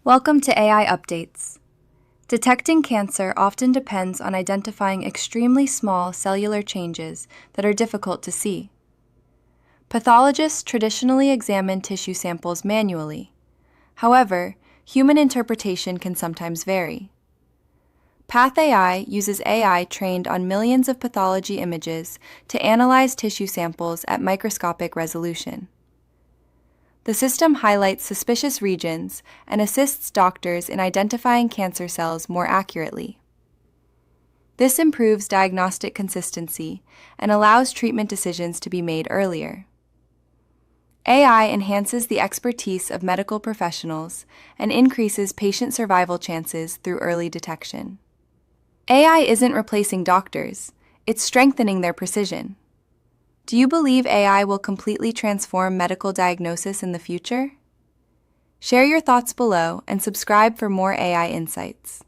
Welcome to AI Updates. Detecting cancer often depends on identifying extremely small cellular changes that are difficult to see. Pathologists traditionally examine tissue samples manually. However, human interpretation can sometimes vary. PathAI uses AI trained on millions of pathology images to analyze tissue samples at microscopic resolution. The system highlights suspicious regions and assists doctors in identifying cancer cells more accurately. This improves diagnostic consistency and allows treatment decisions to be made earlier. AI enhances the expertise of medical professionals and increases patient survival chances through early detection. AI isn't replacing doctors, it's strengthening their precision. Do you believe AI will completely transform medical diagnosis in the future? Share your thoughts below and subscribe for more AI insights.